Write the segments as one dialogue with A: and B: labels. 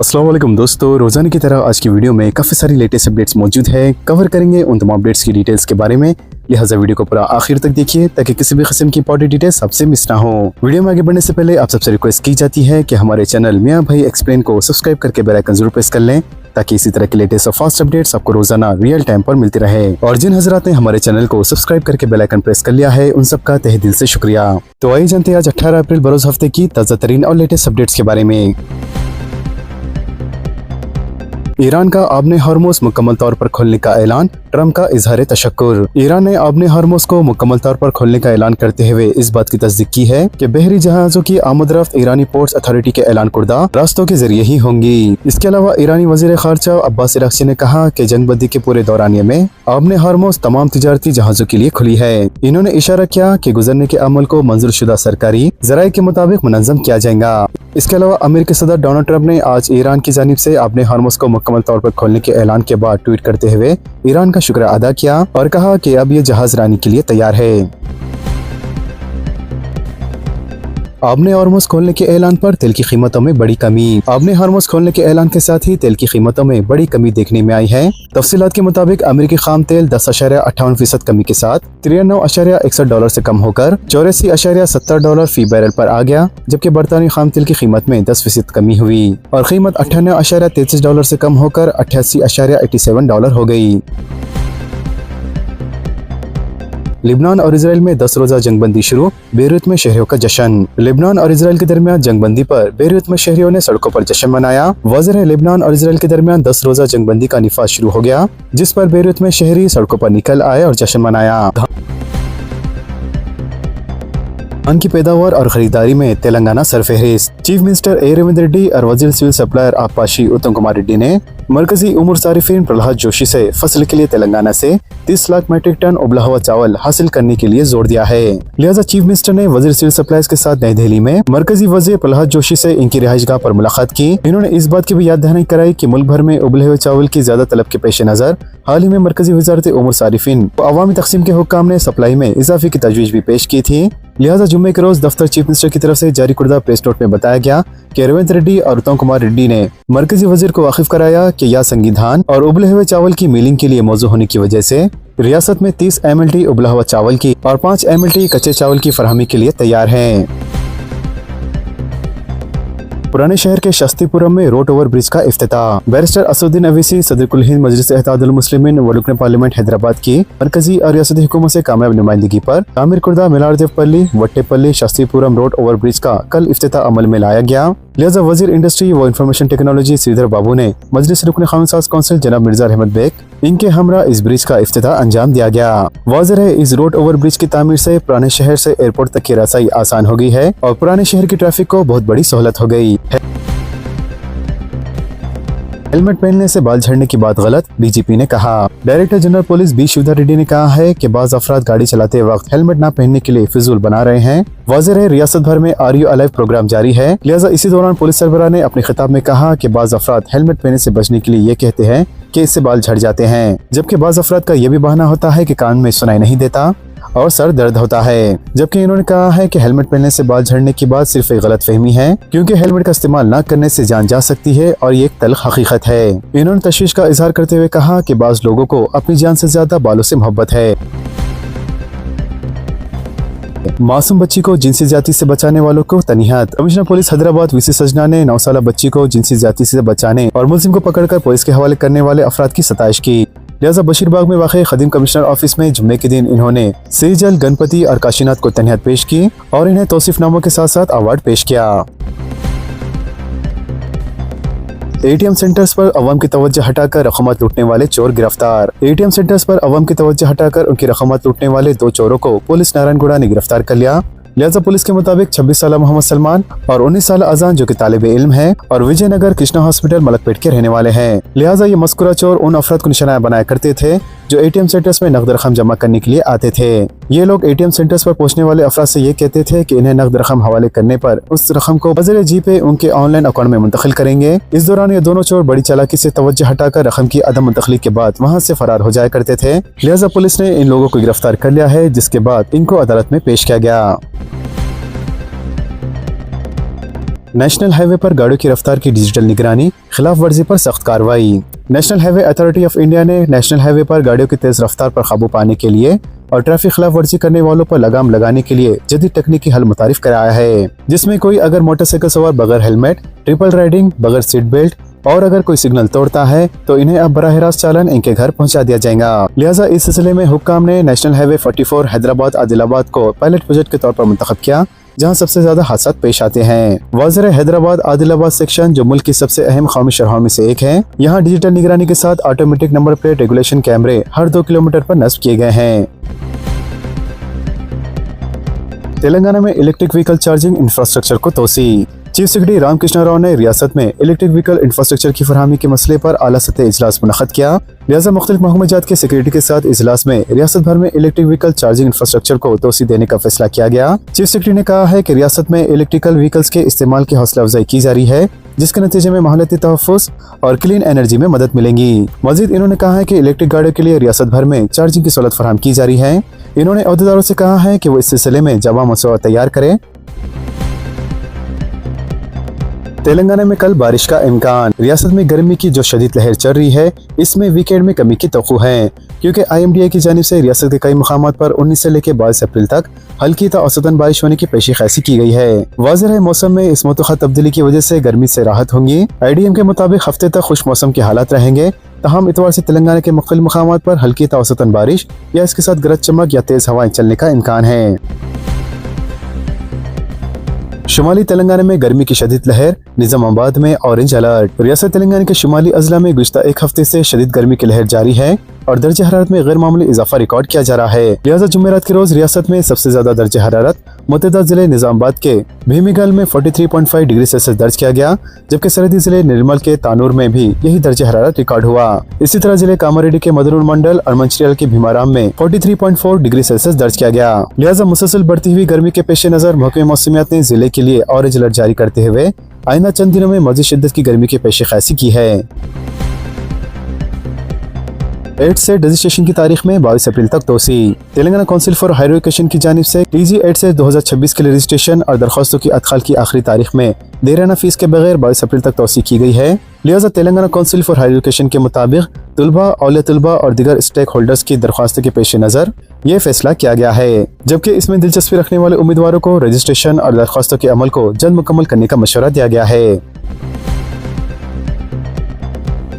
A: अस्सलाम वालेकुम दोस्तों, रोजाना की तरह आज की वीडियो में काफ़ी सारी लेटेस्ट अपडेट्स मौजूद है। कवर करेंगे उन तमाम अपडेट्स की डिटेल्स के बारे में, लिहाजा वीडियो को पूरा आखिर तक देखिए ताकि किसी भी किस्म की इंपॉर्टेंट डिटेल्स आपसे मिस ना हो। वीडियो में आगे बढ़ने से पहले आप सबसे रिक्वेस्ट की जाती है कि हमारे चैनल मियां भाई एक्सप्लेन को सब्सक्राइब करके बेल आइकन जरूर प्रेस कर लें ताकि इसी तरह के लेटेस्ट और फास्ट अपडेट्स आपको रोजाना रियल टाइम पर मिलती रहे। और जिन हजरात ने हमारे चैनल को सब्सक्राइब करके बेल आइकन प्रेस कर लिया है उन सबका तहे दिल से शुक्रिया। तो आइए जानते हैं आज 18 अप्रैल बरोज हफ्ते की ताज़ा तरीन और लेटेस्ट अपडेट्स के बारे में। ईरान का आबने हॉर्मोज मुकम्मल तौर पर खोलने का ऐलान, ट्रंप का इजहार तशक्कुर। ईरान ने आबने हॉर्मोज को मुकम्मल तौर पर खोलने का ऐलान करते हुए इस बात की तस्दीक की है कि बहरी जहाजों की आमदरफ्त ईरानी पोर्ट्स अथॉरिटी के ऐलान कुर्दा रास्तों के जरिए ही होंगी। इसके अलावा ईरानी वजीर खारजा अब्बास अरागची ने कहा कि जंगबंदी के पूरे दौरानिये में आबने हॉर्मोज तमाम तिजारती जहाजों के लिए खुली है। इन्होंने इशारा किया कि गुजरने के अमल को मंजूर शुदा सरकारी जराये के मुताबिक मुनज़्ज़म किया जाएगा। इसके अलावा अमेरिकी सदर डोनाल्ड ट्रंप ने आज ईरान की जानिब से आबने हॉर्मोज को मुकम्मल तौर पर खोलने के ऐलान के बाद ट्वीट करते हुए ईरान का शुक्र अदा किया और कहा कि अब ये जहाज रानी के लिए तैयार है। आबने हॉर्मोज खोलने के ऐलान पर तेल की कीमतों में बड़ी कमी। आबने हॉर्मोज खोलने के ऐलान के साथ ही तेल की कीमतों में बड़ी कमी देखने में आई है। तफसीलात के मुताबिक अमेरिकी खाम तेल 10.58% कमी के साथ $93.61 से कम होकर $84.70 फी बैरल पर आ गया, जबकि बरतानी खाम तेल की कीमत में 10% कमी हुई और कीमत $98.33 से कम होकर $88.87 हो गई। लिबनान और इजराइल में 10 रोजा जंगबंदी शुरू, बेरूत में शहरियों का जश्न। लिबनान और इजराइल के दरमियान जंगबंदी पर बेरूत में शहरियों ने सड़कों पर जश्न मनाया। वाज़ेह है, लिबनान और इजराइल के दरमियान 10 रोजा जंगबंदी का निफाज शुरू हो गया, जिस पर बेरूत में शहरी सड़कों पर निकल आए और जश्न मनाया। धान की पैदावार और खरीदारी में तेलंगाना सरफहरिस्त। Chief minister A Revanth Reddy और वजीर सिविल सप्लायर आपाशी उत्तम कुमार रेड्डी ने मरकजी उमूर सारिफीन प्रहलाद जोशी से फसल के लिए तेलंगाना से 30 लाख मीट्रिक टन उबला हुआ चावल हासिल करने के लिए जोर दिया है। लिहाजा चीफ मिनिस्टर ने वजीर सिविल सप्लाईज के साथ नई दिल्ली में मरकजी वजीर प्रहलाद जोशी से इनकी रिहाइशगाह पर मुलाकात की। इन्होंने इस बात की भी याद दहानी कराई कि मुल्क भर में उबले हुए चावल की ज्यादा तलब के पेश नजर हाल ही में मरकजी वजारत उमूर सारिफीन अवामी तकसीम के हुक्काम ने सप्लाई में इजाफे की तजवीज भी पेश की थी। लिहाजा जुम्मे के रोज दफ्तर चीफ मिनिस्टर की तरफ से जारी कुर्दा प्रेस नोट में बताया गया कि रेवंत रेड्डी और उत्तम कुमार रेड्डी ने मरकजी वजीर को वाकिफ कराया कि या संगी धान और उबले हुए चावल की मिलिंग के लिए मौजूद होने की वजह से रियासत में 30 MLT उबला हुआ चावल की और 5 MLT कच्चे चावल की फराहमी के लिए तैयार हैं। पुराने शहर के शस्तीपुरम में रोड ओवर ब्रिज का इफ्तिताह। बैरिस्टर असदुद्दीन अवैसी सदर कुल हिंद मजलिस इत्तेहादुल मुस्लिमीन व रुकन पार्लियामेंट हैदराबाद की मरकजी और रियासती हुकूमत से कामयाब नुमाइंदगी पर तामीर कुर्दा मिलारदेवपल्ली वट्टेपल्ली शस्तीपुरम रोड ओवर ब्रिज का कल इफ्तिताह अमल में लाया गया। लिहाजा वजीर इंडस्ट्री व इंफॉर्मेशन टेक्नोलॉजी श्रीधर बाबू ने मजलिस रुकन कानून कौंसिल जनाब मिर्जा अहमद बेग इनके हमरा इस ब्रिज का इफ्तिताह अंजाम दिया गया। वाज़ेह है, इस रोड ओवर ब्रिज की तामीर से पुराने शहर से एयरपोर्ट तक की रसाई आसान हो गई है और पुराने शहर की ट्रैफिक को बहुत बड़ी सहूलत हो गई है। हेलमेट पहनने से बाल झड़ने की बात गलत, डीजीपी ने कहा। Director general police B Shivdhar Reddy ने कहा है कि बाज अफराद गाड़ी चलाते वक्त हेलमेट न पहनने के लिए फिजूल बना रहे हैं। वाज़ेह है, रियासत भर में आर यू अलाइव प्रोग्राम जारी है। लिहाजा इसी दौरान पुलिस सरबराह ने अपने खिताब में कहा कि बाज अफराद हेलमेट पहनने से बचने के लिए ये कहते हैं कि इससे बाल झड़ जाते हैं, जबकि बाज अफराद का यह भी बहाना होता है कि कान में सुनाई नहीं देता और सर दर्द होता है। जबकि इन्होंने कहा है कि हेलमेट पहनने से बाल झड़ने की बात सिर्फ एक गलत फहमी है, क्योंकि हेलमेट का इस्तेमाल न करने से जान जा सकती है और ये एक तल्ख हकीकत है। इन्होंने तशवीश का इजहार करते हुए कहा कि बाज लोगों को अपनी जान से ज्यादा बालों से मोहब्बत है। मासूम बच्ची को जिनसी ज्यादती से बचाने वालों को तनीहत। कमिश्नर पुलिस हैदराबाद वीसी सजना ने 9 साला बच्ची को जिनसी ज्यादती से बचाने और मुलजिम को पकड़कर पुलिस के हवाले करने वाले अफराद की सताइश की। लिहाजा बशीरबाग में वाक़ई खदीम कमिश्नर ऑफिस में जुम्मे के दिन इन्होंने सेजल, गणपति और काशीनाथ को तनीहत पेश की और इन्हें तौसीफनामों के साथ साथ अवार्ड पेश किया। ATM सेंटर्स पर अवाम की तवज्जो हटाकर रकमात लूटने वाले चोर गिरफ्तार। ATM सेंटर्स पर अवाम की तवज्जो हटाकर उनकी रकमात लूटने वाले 2 चोरों को पुलिस नारायणगुड़ा ने गिरफ्तार कर लिया। लिहाजा पुलिस के मुताबिक 26 साल मोहम्मद सलमान और 19 साल अजान जो कि तालिब इल्म है और विजयनगर कृष्णा हॉस्पिटल मलकपेट के रहने वाले हैं। लिहाजा ये मस्कुरा चोर उन अफराद को निशाना बनाया करते थे जो ATM सेंटर्स में नकद रकम जमा करने के लिए आते थे। ये लोग ATM सेंटर्स पर पहुंचने वाले अफराद से ये कहते थे कि इन्हें नकद रकम हवाले करने पर उस रकम को बज़र जी पे उनके ऑनलाइन अकाउंट में मुंतकिल करेंगे। इस दौरान ये दोनों चोर बड़ी चालाकी से तवज्जो हटाकर रकम की अदम मुंतकिली के बाद वहाँ से फरार हो जाया करते थे। लिहाजा पुलिस ने इन लोगों को गिरफ्तार कर लिया है, जिसके बाद इनको अदालत में पेश किया गया। नेशनल हाईवे पर गाड़ियों की रफ्तार की डिजिटल निगरानी, खिलाफ वर्जी पर सख्त कार्रवाई। National highway authority of India ने नेशनल हाईवे पर गाड़ियों की तेज रफ्तार पर काबू पाने के लिए और ट्रैफिक खिलाफ वर्जी करने वालों पर लगाम लगाने के लिए जदीद तकनीकी हल मुतारिफ कराया है, जिसमें कोई अगर मोटरसाइकिल सवार बगैर हेलमेट, ट्रिपल राइडिंग, बगैर सीट बेल्ट और अगर कोई सिग्नल तोड़ता है तो इन्हें अब बराह रास्त चालान इनके घर पहुंचा दिया जाएगा। लिहाजा इस सिलसिले में हुक्काम ने नेशनल हाईवे 44 हैदराबाद आदिलाबाद को पायलट प्रोजेक्ट के तौर पर मुंतखब किया, जहां सबसे ज्यादा हादसा पेश आते हैं। वाज़ेह हैदराबाद आदिलाबाद सेक्शन जो मुल्क की सबसे अहम कौमी शहरों में से एक है, यहाँ डिजिटल निगरानी के साथ ऑटोमेटिक नंबर प्लेट रेगुलेशन कैमरे हर 2 किलोमीटर पर नस्ब किए गए हैं। तेलंगाना में इलेक्ट्रिक व्हीकल चार्जिंग इंफ्रास्ट्रक्चर को तोसी। चीफ सेक्रेटरी रामकृष्ण राव ने रियासत में इलेक्ट्रिक व्हीकल इंफ्रास्ट्रक्चर की फरहमी के मसले पर आला सतह इजलास मुनक़्क़द किया। लिहाजा मुख्तलिफ महकमात के सेक्रेटरी के साथ इजलास में रियासत भर में इलेक्ट्रिक व्हीकल चार्जिंग इंफ्रास्ट्रक्चर को तोसी देने का फैसला किया गया। चीफ सेक्रेटरी ने कहा है कि रियासत में इलेक्ट्रिकल व्हीकल्स के इस्तेमाल की हौसला अफजाई की जा रही है, जिसके नतीजे में माहौलियाती तहफ़्फ़ुज़ और क्लीन एनर्जी में मदद मिलेंगी। मजीद इन्होंने कहा है कि इलेक्ट्रिक गाड़ियों के लिए रियासत भर में चार्जिंग की सहूलत फराहम की जा रही है। इन्होंने अहदेदारों से कहा है कि वो इस सिलसिले में जवाब मसौदा तैयार करें। तेलंगाना में कल बारिश का इम्कान। रियासत में गर्मी की जो शदीद लहर चल रही है, इसमें वीकेंड में कमी की तवक्को है, क्योंकि IMDA की जानिब से रियासत के कई मुकामात पर 19 से लेकर 22 अप्रैल तक हल्की ता औसतन बारिश होने की पेशी ख़ैसी की गई है। वाज़ेह है मौसम में इस मुतख़ा तब्दीली की वजह से गर्मी से राहत होंगी। IDM के मुताबिक हफ्ते तक खुश मौसम के हालात रहेंगे, तहम इतवार से तेलंगाना के मुख्तलिफ मुकामात पर हल्की ता औसतन बारिश या इसके साथ गरज चमक या तेज हवाएं चलने का इम्कान है। शुमाली तेलंगाना में गर्मी की शदीद लहर, निजामाबाद में ऑरेंज अलर्ट। रियासत तेलंगाना के शुमाली अजला में गुज़िश्ता एक हफ्ते से शदीद गर्मी की लहर जारी है और दर्जे हरारत में गैर मामूली इजाफा रिकॉर्ड किया जा रहा है। लिहाजा जुमेरात के रोज रियासत में सबसे ज्यादा दर्जे हरारत मुतहदा जिले निजामाबाद के भीमीगल में 43.5 डिग्री सेल्सियस दर्ज किया गया, जबकि सरहदी जिले निर्मल के तानूर में भी यही दर्जे हरारत रिकॉर्ड हुआ। इसी तरह जिले कामारेड्डी के मदनूर मंडल और मंचिरियल के भीमाराम में 43.4 डिग्री सेल्सियस दर्ज किया गया। लिहाजा मुसलसल बढ़ती हुई गर्मी के पेश नजर महकमे मौसमियात ने जिले के लिए ऑरेंज अलर्ट जारी करते हुए आइंदा चंद दिनों में मज़ीद शिद्दत की गर्मी की पेश ख़ैसी की है। एड सेट रजिस्ट्रेशन की तारीख में 22 अप्रैल तक तोसी। Telangana council for higher education की जानिब से टीजी एड से 2026 के लिए रजिस्ट्रेशन और दरख्वास्तों की अदखाल की आखिरी तारीख में देराना फीस के बगैर 22 अप्रैल तक तोसी की गई है। लिहाजा Telangana council for higher education के मुताबिक तुलबा, औलिया तुलबा और दीगर स्टेक होल्डर्स की दरख्वास्तों के पेश नज़र ये फैसला किया गया है, जबकि इसमें दिलचस्पी रखने वाले उम्मीदवारों को रजिस्ट्रेशन और दरख्वास्तों के अमल को जल्द मुकम्मल करने का मशवरा दिया गया है।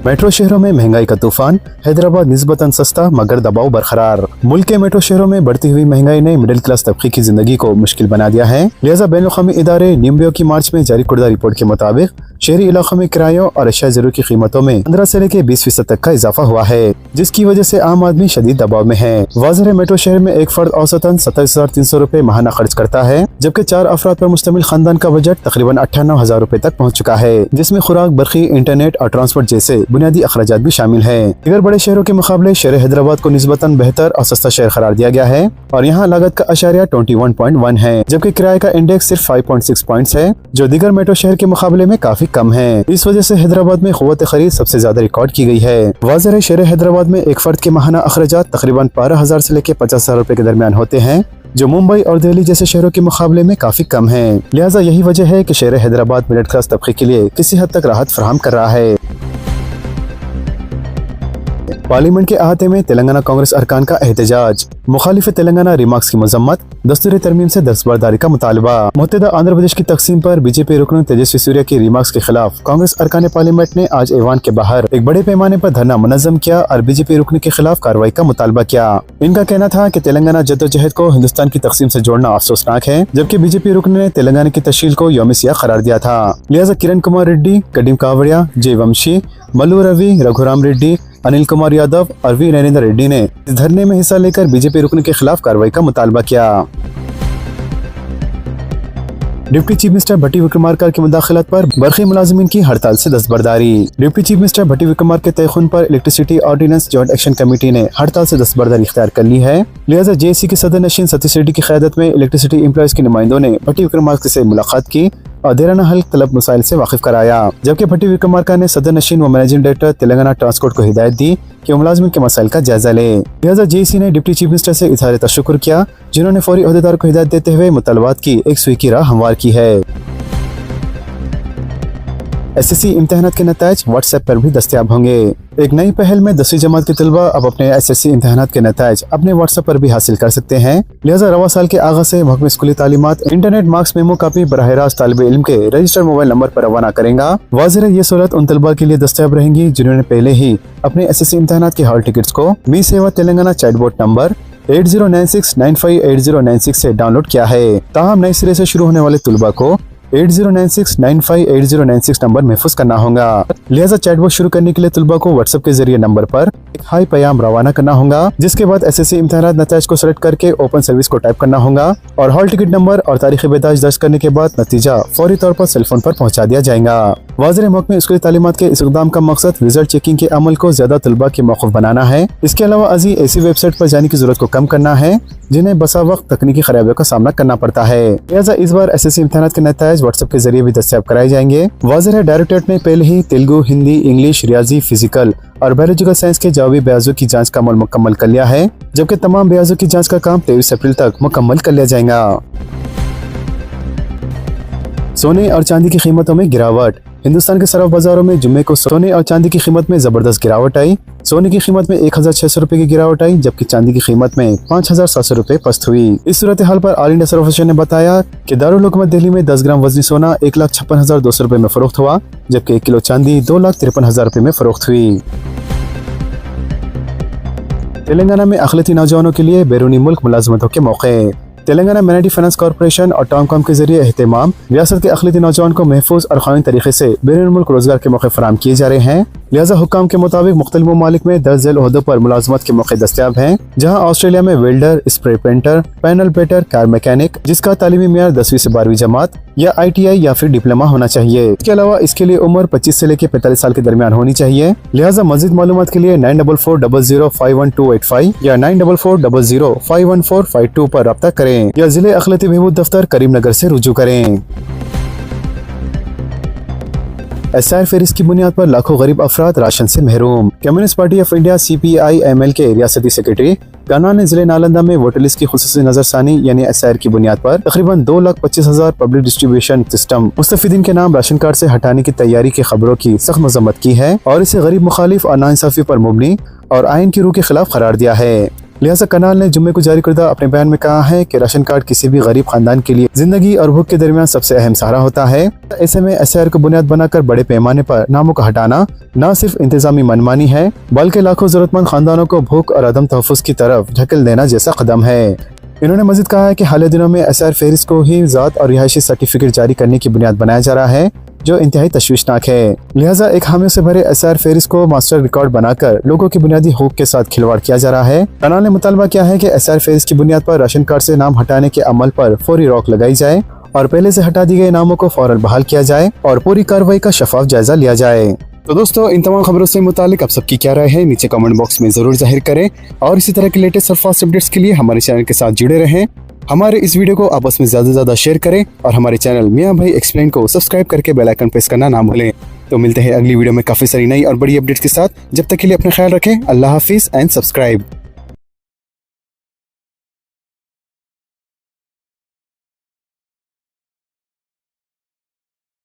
A: मेट्रो शहरों में महंगाई का तूफान, हैदराबाद निस्बतन सस्ता मगर दबाव बरकरार। मुल्क के मेट्रो शहरों में बढ़ती हुई महंगाई ने मिडिल क्लास तबके की जिंदगी को मुश्किल बना दिया है। लिहाजा बैनुल-अक़वामी इदारे निम्बियो की मार्च में जारी कुर्दा रिपोर्ट के मुताबिक शहरी इलाकों में किरायों और अशिया ज़रूरत की कीमतों में 15 से लेकर 20% तक का इजाफा हुआ है, जिसकी वजह से आम आदमी शदीद दबाव में है। वाज़ेह है मेट्रो शहर में एक फर्द औसतन 27,300 रुपए माहाना खर्च करता है, जबकि 4 अफराद पर मुश्तमिल खानदान का बजट तकरीबन 58,000 रुपए तक पहुँच चुका है, जिसमें खुराक, बरखी, इंटरनेट और ट्रांसपोर्ट जैसे बुनियादी अखराजात भी शामिल है। दीगर बड़े शहरों के मुकाबले शहर हैदराबाद को निस्बतन बेहतर और सस्ता शहर करार दिया गया है और यहाँ लागत का अशारिया 21.1 है, जबकि किराए का इंडेक्स सिर्फ 5.6 पॉइंट्स है, जो दीगर मेट्रो शहर के मुकाबले में काफी कम है। इस वजह से हैदराबाद में क़ुव्वत खरीद सबसे ज्यादा रिकॉर्ड की गई है। वाज़ेह है शहर हैदराबाद में एक फर्द के माहाना अखराजात तकरीबन 12,000 से लेकर 50,000 रुपए के दरमियान होते हैं, जो मुंबई और दिल्ली जैसे शहरों के मुकाबले में काफी कम है। लिहाजा यही वजह है कि शहर हैदराबाद मिडिल क्लास तबके के लिए किसी हद तक राहत फराहम कर रहा है। पार्लियामेंट के अहाते में तेलंगाना कांग्रेस अरकान का एहतजाज, मुखालिफ तेलंगाना रिमार्क्स की मजम्मत, दस्तूर तरमीम से दस्तबरदारी का मुतालबा। मुत्तहिदा आंध्र प्रदेश की तकसीम पर बीजेपी रुकन तेजस्वी सूर्या की रिमार्क्स के खिलाफ कांग्रेस अरकान पार्लियामेंट ने आज ऐवान के बाहर एक बड़े पैमाने पर धरना मुनज़्ज़म किया और बीजेपी रुकन के खिलाफ कार्रवाई का मुतालबा किया। इनका कहना था कि तेलंगाना जद्दोजहद को हिंदुस्तान की तकसीम से जोड़ना अफसोसनाक है, जबकि बीजेपी रुकन ने तेलंगाना की तश्कील को यौम सियाह करार दिया था। लिहाजा किरण कुमार रेड्डी, कदीम कावड़िया, जय वंशी, मल्लू रवि, रघुराम रेड्डी, अनिल कुमार यादव और वी नरेंद्र रेड्डी ने इस धरने में हिस्सा लेकर बीजेपी रुकन के खिलाफ कार्रवाई का मुतालबा किया। Deputy chief minister Bhatti Vikramarka की मुदाखलत पर बरखी मुलाजिमीन की हड़ताल से दस्तबरदारी। Deputy chief minister Bhatti Vikramarka के तयखुन पर electricity ordinance joint action committee ने हड़ताल से दस्तबरदारी इख्तियार कर ली है। लिहाजा जेएसी के सदर नशीन सतीश रेड्डी की क़यादत में इलेक्ट्रिसिटी एम्प्लॉयज के नुमाइंदों ने भट्टी विक्रमार्का से मुलाकात की और देराना हल तलब मसाइल से वाकिफ कराया, जबकि भट्टी विक्रमार्का ने सदर नशीन व मैनेजिंग डायरेक्टर तेलंगाना ट्रांसपोर्ट को हिदायत दी कि मुलाजिमीन के मसाइल का जायजा ले। लिहाजा जेएसी ने डिप्टी चीफ मिनिस्टर से इज़हार तशक्कुर किया, जिन्होंने फौरी अहदेदार को हिदायत देते हुए मुतालबात की एक सुई की राह हमवार की है। SSC इम्तिहानात के नताइज व्हाट्सएप पर भी दस्तयाब होंगे। एक नई पहल में 10वीं जमात के तलबा अब अपने SSC इम्तिहानात के नताइज अपने व्हाट्सएप पर भी हासिल कर सकते हैं। लिहाजा रवा साल के आगाज से महकमा स्कूली तालीमात इंटरनेट मार्क्स मेमो कापी बराह रास्त तालिब इल्म के रजिस्टर्ड मोबाइल नंबर पर रवाना करेगा। वाज़ेह ये सहूलत उन तलबा के लिए दस्तयाब रहेंगी जिन्होंने पहले ही अपने SSC इम्तिहानात के हॉल टिकट्स को मी सेवा तेलंगाना चैटबॉट नंबर 8096958096 से डाउनलोड किया है। ताहम नए सिरे से शुरू होने वाले तलबा को 8096958096 नंबर महफूज करना होगा। लिहाजा चैटबॉट शुरू करने के लिए तलबा को व्हाट्सएप के जरिए नंबर पर एक हाई पैगाम रवाना करना होगा, जिसके बाद SSC इम्तिहानात नताइज को सेलेक्ट करके ओपन सर्विस को टाइप करना होगा और हॉल टिकट नंबर और तारीख बेदाश दर्ज करने के बाद नतीजा फौरी तौर पर सेलफोन पर पहुंचा दिया जाएगा। वाज़ेह महकमा स्कूली तालीमात के इस इक़दाम का मकसद रिजल्ट चेकिंग के अमल को ज्यादा तलबा के मौक़ूफ़ बनाना है। इसके अलावा अजी ऐसी वेबसाइट पर जाने की जरूरत को कम करना है जिन्हें बसा वक्त तकनीकी खराबियों का सामना करना पड़ता है। लिहाजा इस बार SSC इम्तिहानात के नताइज व्हाट्सएप के जरिए भी दस्तयाब कराए जाएंगे। वाज़ेह डायरेक्टरेट ने पहले ही तेलुगु, हिंदी, इंग्लिश, रियाजी, फिजिकल और बायोलॉजिकल साइंस के जवाबी ब्याजों की जांच का अमल मुकम्मल कर लिया है, जबकि तमाम ब्याजों की जांच का काम 23 अप्रैल तक मुकम्मल कर लिया जाएगा। सोने और चांदी की कीमतों में गिरावट। हिंदुस्तान के सरफ बाजारों में जुम्मे को सोने और चांदी की कीमत में जबरदस्त गिरावट आई। सोने की कीमत में 1600 रुपए की गिरावट आई, जबकि चांदी की कीमत में 5700 रुपए पस्त हुई। इस सूरत हाल पर ऑल इंडिया सरफ एसोसिएशन ने बताया कि दारुल हुकूमत दिल्ली में 10 ग्राम वजनी सोना 1,56,200 रुपए में फरोख्त हुआ, जबकि 1 किलो चांदी 2,53,000 रुपए में फरोख्त हुई। तेलंगाना में अक़लियती नौजवानों के लिए बैरूनी मुल्क मुलाजमतों के मौके। तेलंगाना माइनॉरिटी फाइनेंस कॉर्पोरेशन और टाउनकॉम के जरिए एहतमाम रियासत के अक़लियती नौजवान को महफूज और कानूनी तरीके से बैरून मुल्क रोजगार के मौके फराहम किए जा रहे हैं। लिहाजा हुक्काम के मुताबिक मुख्तलिफ ममालिक में दर्ज झेल ओहदों पर मुलाजमत के मौके दस्तयाब हैं, जहाँ ऑस्ट्रेलिया में welder, spray painter, panel painter, car mechanic जिसका तालीमी मियार 10वीं से 12वीं जमात या ITI या फिर डिप्लोमा होना चाहिए। इसके अलावा इसके लिए उम्र 25 से लेकर 45 साल के दरमियान होनी चाहिए। लिहाजा मज़ीद मालूमात के लिए 9440051285 या 9440051452 पर रब्ता करें या जिले अक़लियती बहबूद दफ्तर करीमनगर से रुजू करें। SIR फहरिस्त की बुनियाद पर लाखों गरीब अफराद राशन से महरूम। Communist party of India CPI-ML के रियासती सेक्रेटरी काना ने जिले नालंदा में वोटर लिस्ट की खुसूसी नजरसानी यानी SIR की बुनियाद पर तकरीबन 2,25,000 पब्लिक डिस्ट्रीब्यूशन सिस्टम मुस्तफिदीन के नाम राशन कार्ड से हटाने की तैयारी की खबरों की सख्त मजम्मत की है और इसे गरीब मुखालिफ और नाइंसाफी पर मुबनी और आइन की रूह के खिलाफ करार दिया है। लिहाजा कनाल ने जुम्मे को जारी करदा अपने बयान में कहा है कि राशन कार्ड किसी भी गरीब खानदान के लिए जिंदगी और भूख के दरमियान सबसे अहम सहारा होता है। ऐसे में SIR को बुनियाद बनाकर बड़े पैमाने पर नामों का हटाना न सिर्फ इंतजामी मनमानी है, बल्कि लाखों जरूरतमंद खानदानों को भूख और अदम तहफ़्फ़ुज़ की तरफ ढकेल देना जैसा कदम है। इन्होंने मजीद कहा है कि हाल दिनों में SIR फहरिस्त को ही ज़ात और रिहायशी सर्टिफिकेट जारी करने की बुनियाद बनाया जा रहा है, जो इंतहाई तशवीशनाक है। लिहाजा एक खामियों से भरे SIR फहरिस्त को मास्टर रिकॉर्ड बनाकर लोगों की बुनियादी हुकूक के साथ खिलवाड़ किया जा रहा है। कनाल ने मुतालबा किया है कि SIR फहरिस्त की बुनियाद पर राशन कार्ड से नाम हटाने के अमल पर फौरी रोक लगाई जाए और पहले से हटा दी गए नामों को फौरन बहाल किया जाए और पूरी कार्रवाई का शफाफ जायजा लिया जाए। तो दोस्तों, इन तमाम खबरों से मुतालिक आप सबकी क्या राय है नीचे कमेंट बॉक्स में जरूर जाहिर करें और इसी तरह के लेटेस्ट और फास्ट अपडेट्स के लिए हमारे चैनल के साथ जुड़े रहें। हमारे इस वीडियो को आपस में ज्यादा से ज्यादा शेयर करें और हमारे चैनल मियां भाई एक्सप्लेन को सब्सक्राइब करके बेल आइकन प्रेस करना ना भूलें। तो मिलते हैं अगली वीडियो में काफी सारी नई और बड़ी अपडेट्स के साथ। जब तक के लिए अपना ख्याल रखें। अल्लाह हाफिज एंड सब्सक्राइब।